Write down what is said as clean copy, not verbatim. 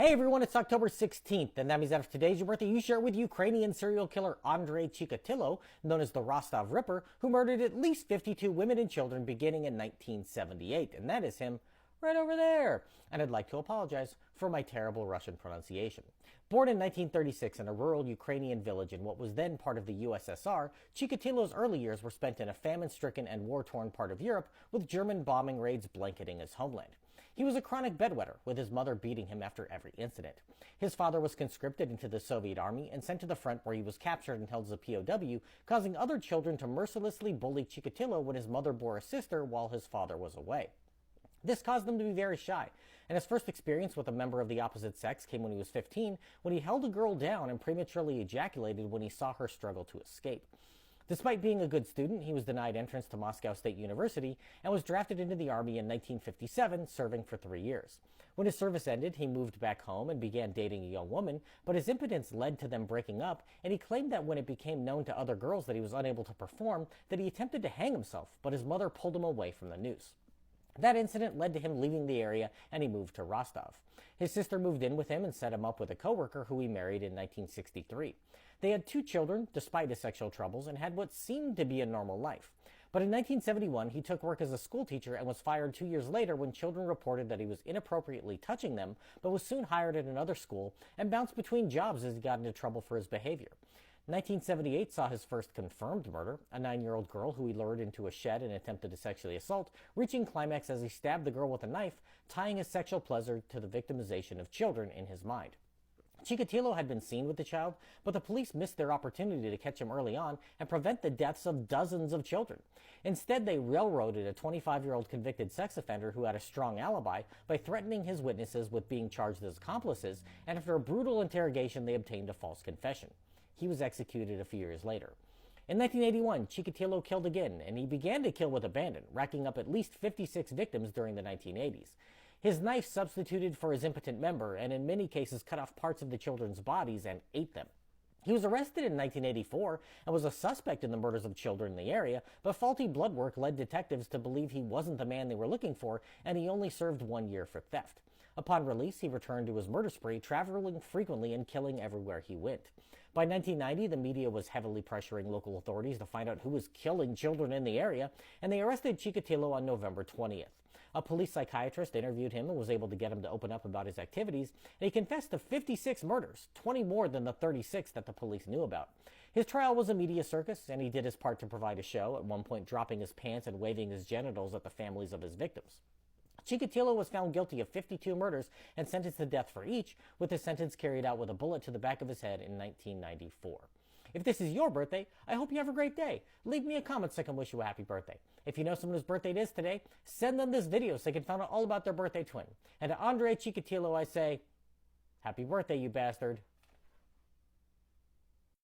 Hey everyone, it's October 16th, and that means that if today's your birthday, you share it with Ukrainian serial killer Andrei Chikatilo, known as the Rostov Ripper, who murdered at least 52 women and children beginning in 1978. And that is him right over there. And I'd like to apologize for my terrible Russian pronunciation. Born in 1936 in a rural Ukrainian village in what was then part of the USSR, Chikatilo's early years were spent in a famine-stricken and war-torn part of Europe, with German bombing raids blanketing his homeland. He was a chronic bedwetter, with his mother beating him after every incident. His father was conscripted into the Soviet army and sent to the front, where he was captured and held as a POW, causing other children to mercilessly bully Chikatilo when his mother bore a sister while his father was away. This caused him to be very shy, and his first experience with a member of the opposite sex came when he was 15, when he held a girl down and prematurely ejaculated when he saw her struggle to escape. Despite being a good student, he was denied entrance to Moscow State University and was drafted into the army in 1957, serving for 3 years. When his service ended, he moved back home and began dating a young woman, but his impotence led to them breaking up, and he claimed that when it became known to other girls that he was unable to perform, that he attempted to hang himself, but his mother pulled him away from the noose. That incident led to him leaving the area, and he moved to Rostov. His sister moved in with him and set him up with a coworker who he married in 1963. They had 2 children, despite his sexual troubles, and had what seemed to be a normal life. But in 1971, he took work as a school teacher and was fired 2 years later when children reported that he was inappropriately touching them, but was soon hired at another school and bounced between jobs as he got into trouble for his behavior. 1978 saw his first confirmed murder, a 9-year-old girl who he lured into a shed and attempted to sexually assault, reaching climax as he stabbed the girl with a knife, tying his sexual pleasure to the victimization of children in his mind. Chikatilo had been seen with the child, but the police missed their opportunity to catch him early on and prevent the deaths of dozens of children. Instead, they railroaded a 25-year-old convicted sex offender who had a strong alibi by threatening his witnesses with being charged as accomplices, and after a brutal interrogation, they obtained a false confession. He was executed a few years later. In 1981, Chikatilo killed again, and he began to kill with abandon, racking up at least 56 victims during the 1980s. His knife substituted for his impotent member, and in many cases cut off parts of the children's bodies and ate them. He was arrested in 1984 and was a suspect in the murders of children in the area, but faulty blood work led detectives to believe he wasn't the man they were looking for, and he only served 1 year for theft. Upon release, he returned to his murder spree, traveling frequently and killing everywhere he went. By 1990, the media was heavily pressuring local authorities to find out who was killing children in the area, and they arrested Chikatilo on November 20th. A police psychiatrist interviewed him and was able to get him to open up about his activities, and he confessed to 56 murders, 20 more than the 36 that the police knew about. His trial was a media circus, and he did his part to provide a show, at one point dropping his pants and waving his genitals at the families of his victims. Chikatilo was found guilty of 52 murders and sentenced to death for each, with his sentence carried out with a bullet to the back of his head in 1994. If this is your birthday, I hope you have a great day. Leave me a comment so I can wish you a happy birthday. If you know someone whose birthday it is today, send them this video so they can find out all about their birthday twin. And to Andrei Chikatilo, I say, happy birthday, you bastard.